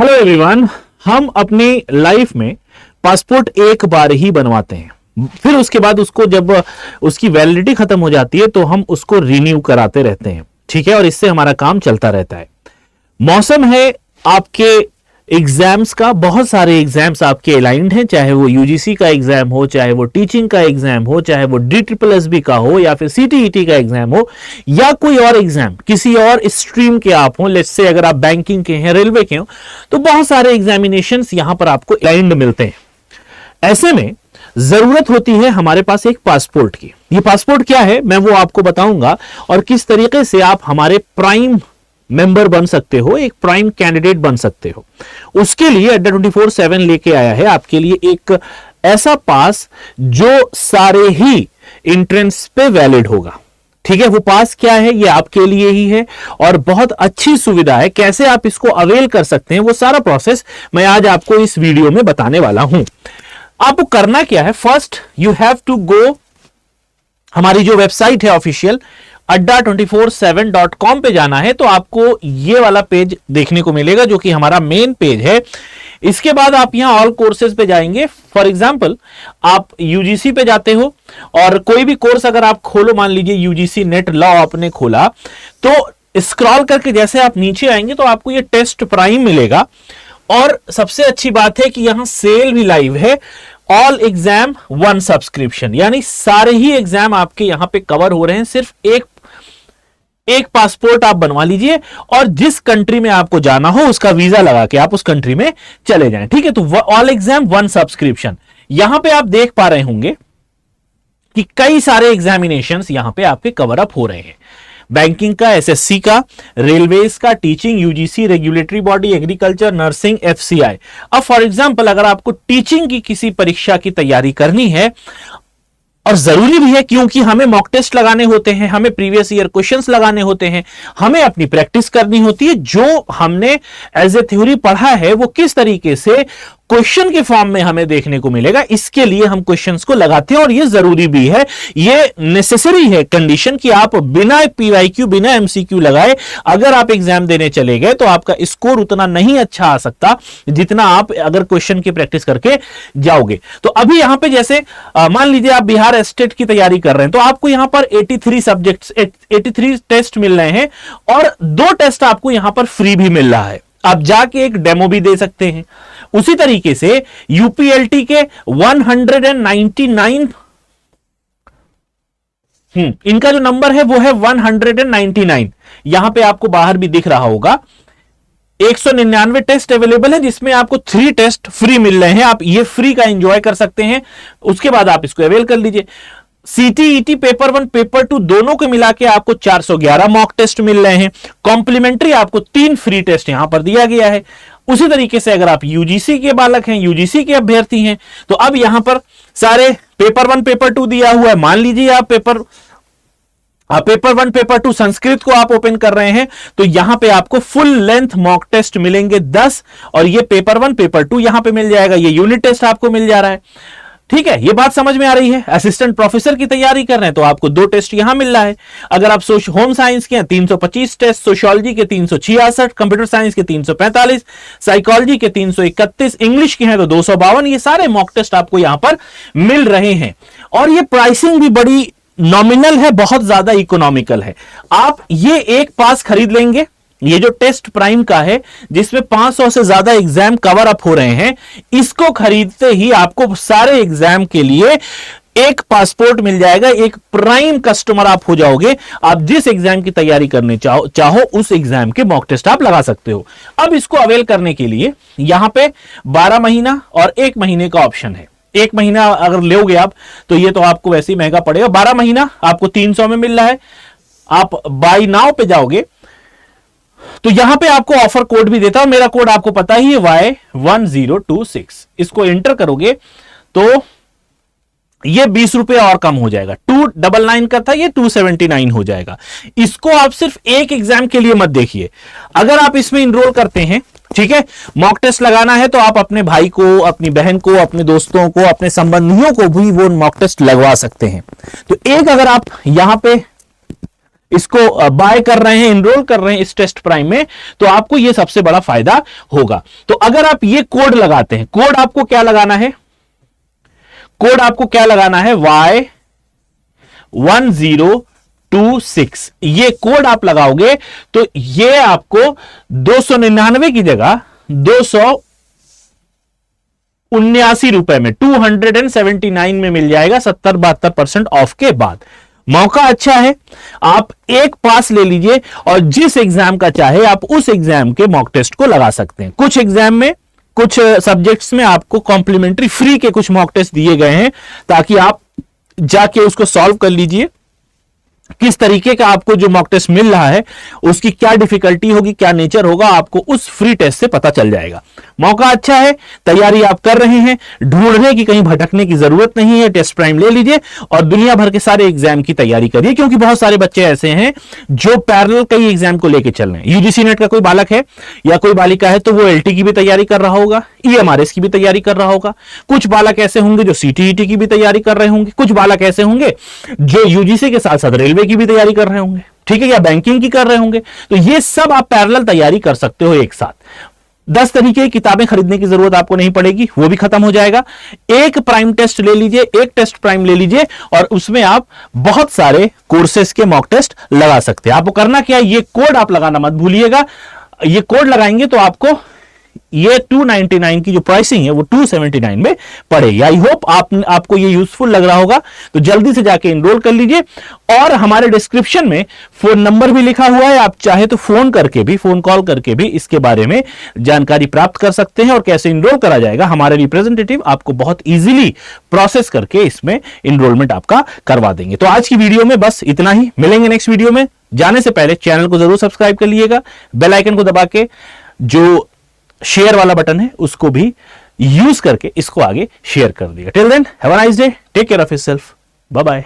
Hello everyone. हम अपनी life में पासपोर्ट एक बार ही बनवाते हैं, फिर उसके बाद उसको जब उसकी वैलिडिटी खत्म हो जाती है तो हम उसको रिन्यू कराते रहते हैं। ठीक है, और इससे हमारा काम चलता रहता है। मौसम है आपके एग्जाम्स का, बहुत सारे एग्जाम्स आपके अलाइंड हैं, चाहे वो यूजीसी का एग्जाम हो, चाहे वो टीचिंग का एग्जाम हो, चाहे वो DSSB का हो, या फिर सीटीईटी का एग्जाम हो, या कोई और एग्जाम किसी और स्ट्रीम के आप हो। लेट्स से अगर आप बैंकिंग के हैं, रेलवे के हो, तो बहुत सारे एग्जामिनेशंस यहां पर आपको अलाइंड मिलते हैं। ऐसे में जरूरत होती है हमारे पास एक पासपोर्ट की। ये पासपोर्ट क्या है मैं वो आपको बताऊंगा, और किस तरीके से आप हमारे प्राइम मेंबर बन सकते हो, एक प्राइम कैंडिडेट बन सकते हो। उसके लिए अड्डा 24/7 लेके आया है आपके लिए एक ऐसा पास जो सारे ही एंट्रेंस पे वैलिड होगा। ठीक है, वो पास क्या है, ये आपके लिए ही है और बहुत अच्छी सुविधा है। कैसे आप इसको अवेल कर सकते हैं वो सारा प्रोसेस मैं आज आपको इस वीडियो में बताने वाला हूं। आपको करना क्या है, first you have to go, हमारी जो वेबसाइट है ऑफिशियल adda247.com पे जाना है, तो आपको ये वाला पेज देखने को मिलेगा जो कि हमारा मेन पेज है। इसके बाद आप यहां ऑल कोर्सेज पे जाएंगे। फॉर एग्जांपल आप यूजीसी पे जाते हो और कोई भी कोर्स अगर आप खोलो, मान लीजिए यूजीसी नेट लॉ आपने खोला, तो स्क्रॉल करके जैसे आप नीचे आएंगे तो आपको ये टेस्ट प्राइम मिलेगा। और सबसे अच्छी बात है कि यहां सेल भी लाइव है, ऑल एग्जाम वन सब्सक्रिप्शन, यानी सारे ही एग्जाम आपके यहां पे कवर हो रहे हैं। सिर्फ एक पासपोर्ट आप बनवा लीजिए और जिस कंट्री में आपको जाना हो उसका वीजा लगा के आप उस कंट्री में चले जाएं। ठीक है, तो ऑल एग्जाम वन सब्सक्रिप्शन, यहां पे आप देख पा रहे होंगे कि कई सारे एग्जामिनेशंस यहां पे आपके कवर अप हो रहे हैं। बैंकिंग का, एसएससी का, रेलवेज का, teaching, UGC, regulatory body, agriculture, nursing, FCI. अब फॉर एग्जांपल अगर आपको टीचिंग की किसी परीक्षा की तैयारी करनी है, और जरूरी भी है क्योंकि हमें मॉक टेस्ट लगाने होते हैं, हमें प्रीवियस ईयर क्वेश्चंस लगाने होते हैं, हमें अपनी प्रैक्टिस करनी होती है। जो हमने एज ए थ्योरी पढ़ा है वो किस तरीके से क्वेश्चन के फॉर्म में हमें देखने को मिलेगा, इसके लिए हम क्वेश्चंस को लगाते हैं। और ये जरूरी भी है, ये नेसेसरी है कंडीशन कि आप बिना पीवाईक्यू, बिना एमसीक्यू लगाए अगर आप एग्जाम देने चले गए तो आपका स्कोर उतना नहीं अच्छा आ सकता जितना आप अगर क्वेश्चन की प्रैक्टिस करके जाओगे। तो अभी यहां पे जैसे मान लीजिए आप बिहार स्टेट की तैयारी कर रहे हैं, तो आपको यहां पर 83 सब्जेक्ट्स, 83 टेस्ट मिल रहे हैं और 2 टेस्ट आपको यहां पर फ्री भी मिल रहा है। आप जाके एक डेमो भी दे सकते हैं। उसी तरीके से यूपीएलटी के 199, इनका जो नंबर है वो है 199। यहां पे आपको बाहर भी दिख रहा होगा 199 टेस्ट अवेलेबल है, जिसमें आपको 3 टेस्ट फ्री मिल रहे हैं। आप ये फ्री का एंजॉय कर सकते हैं, उसके बाद आप इसको अवेल कर लीजिए। सीटीईटी पेपर 1 पेपर 2 दोनों को मिला के आपको 411 मॉक टेस्ट मिल रहे हैं। कॉम्प्लीमेंट्री आपको 3 फ्री टेस्ट यहां पर दिया गया है। उसी तरीके से अगर आप यूजीसी के बालक हैं, यूजीसी के अभ्यर्थी हैं, तो अब यहां पर सारे पेपर 1 पेपर 2 दिया हुआ है। मान लीजिए आप पेपर 1 पेपर 2 संस्कृत को आप ओपन कर रहे हैं, तो यहां पे आपको फुल लेंथ मॉक टेस्ट मिलेंगे 10, और ये पेपर 1 पेपर 2 यहां पे मिल जाएगा। ये यूनिट टेस्ट आपको मिल जा रहा है। ठीक है, ये बात समझ में आ रही है। असिस्टेंट प्रोफेसर की तैयारी कर रहे हैं तो आपको 2 टेस्ट यहां मिल रहा है। अगर आप होम साइंस के 325 टेस्ट, सोशियोलॉजी के 366, कंप्यूटर साइंस के 345, साइकोलॉजी के 331, इंग्लिश के हैं तो 252, ये सारे मॉक टेस्ट आपको यहां पर मिल रहे हैं। और ये प्राइसिंग भी बड़ी नॉमिनल है, बहुत ज्यादा इकोनॉमिकल है। आप ये एक पास खरीद लेंगे, ये जो टेस्ट प्राइम का है जिसमें 500 से ज्यादा एग्जाम कवर अप हो रहे हैं, इसको खरीदते ही आपको सारे एग्जाम के लिए एक पासपोर्ट मिल जाएगा। एक प्राइम कस्टमर आप हो जाओगे। आप जिस एग्जाम की तैयारी करने चाहो उस एग्जाम के मॉक टेस्ट आप लगा सकते हो। अब इसको अवेल करने के लिए यहां पे 12 महीना और 1 महीने का ऑप्शन है। 1 महीना अगर लोगे आप तो ये तो आपको वैसे ही महंगा पड़ेगा। 12 महीना आपको 300 में मिल रहा है। आप बाय नाउ पे जाओगे तो यहां पे आपको ऑफर कोड भी देता है, मेरा कोड आपको पता ही है Y1026। इसको एंटर करोगे तो ये 20 रुपए और कम हो जाएगा। 299 का था, ये 279 हो जाएगा। इसको आप सिर्फ एक एग्जाम के लिए मत देखिए। अगर आप इसमें इनरोल करते हैं, ठीक है, मॉक टेस्ट लगाना है तो आप अपने भाई को, अपनी बहन को, अपने दोस्तों को, अपने संबंधियों को भी वो मॉक टेस्ट लगवा सकते हैं। तो एक अगर आप यहां पे इसको बाय कर रहे हैं, इनरोल कर रहे हैं इस टेस्ट प्राइम में, तो आपको यह सबसे बड़ा फायदा होगा। तो अगर आप ये कोड लगाते हैं, कोड आपको क्या लगाना है, कोड आपको क्या लगाना है, Y1026, ये कोड आप लगाओगे तो ये आपको 299 की जगह 279 रुपए में, 279 में मिल जाएगा, 70-72% ऑफ के बाद। मौका अच्छा है, आप एक पास ले लीजिए और जिस एग्जाम का चाहे आप उस एग्जाम के मॉक टेस्ट को लगा सकते हैं। कुछ एग्जाम में, कुछ सब्जेक्ट्स में आपको कॉम्प्लीमेंट्री फ्री के कुछ मॉक टेस्ट दिए गए हैं, ताकि आप जाके उसको सॉल्व कर लीजिए। किस तरीके का आपको जो मॉक टेस्ट मिल रहा है, उसकी क्या डिफिकल्टी होगी, क्या नेचर होगा, आपको उस फ्री टेस्ट से पता चल जाएगा। मौका अच्छा है, तैयारी आप कर रहे हैं, ढूंढने की, कहीं भटकने की जरूरत नहीं है, टेस्ट प्राइम ले लीजिए और दुनिया भर के सारे एग्जाम की तैयारी करिए, क्योंकि बहुत सारे बच्चे ऐसे हैं जो पैरेलल कई एग्जाम को लेकर चल रहे हैं। यूजीसी नेट का कोई बालक है या कोई बालिका है तो वो एलटी की भी तैयारी कर रहा होगा, ईएमआरएस की भी तैयारी कर रहा होगा। कुछ बालक ऐसे होंगे जो सीटीईटी की भी तैयारी कर रहे होंगे, कुछ बालक ऐसे होंगे जो यूजीसी के साथ साथ रेलवे की भी तैयारी कर रहे होंगे, ठीक है, या बैंकिंग की कर रहे होंगे। तो ये सब आप पैरेलल तैयारी कर सकते हो एक साथ। 10 तरीके की किताबें खरीदने की जरूरत आपको नहीं पड़ेगी, वो भी खत्म हो जाएगा। एक प्राइम टेस्ट ले लीजिए, एक टेस्ट प्राइम ले लीजिए और उसमें आप बहुत सारे कोर्सेज के मॉक टेस्ट लगा सकते हैं। आपको करना क्या है, ये कोड आप लगाना मत भूलिएगा। ये कोड लगाएंगे तो आपको ये 299 की जो प्राइसिंग है वो 279 में पड़ेगी। आई होप आपको ये यूजफुल लग रहा होगा, तो जल्दी से जाके इनरोल कर लीजिए। और हमारे डिस्क्रिप्शन में फोन नंबर भी लिखा हुआ है, आप चाहे तो फोन कॉल करके भी इसके बारे में जानकारी प्राप्त कर सकते हैं और कैसे इनरोल करा जाएगा। हमारे रिप्रेजेंटेटिव आपको बहुत इजीली प्रोसेस करके इसमें इनरोलमेंट आपका करवा देंगे। तो आज की वीडियो में बस इतना ही, मिलेंगे नेक्स्ट वीडियो में। जाने से पहले चैनल को जरूर सब्सक्राइब कर लीजिएगा, बेल आइकन को दबा के जो शेयर वाला बटन है उसको भी यूज करके इसको आगे शेयर कर दिया। Till then have a nice day, take care of yourself, bye bye.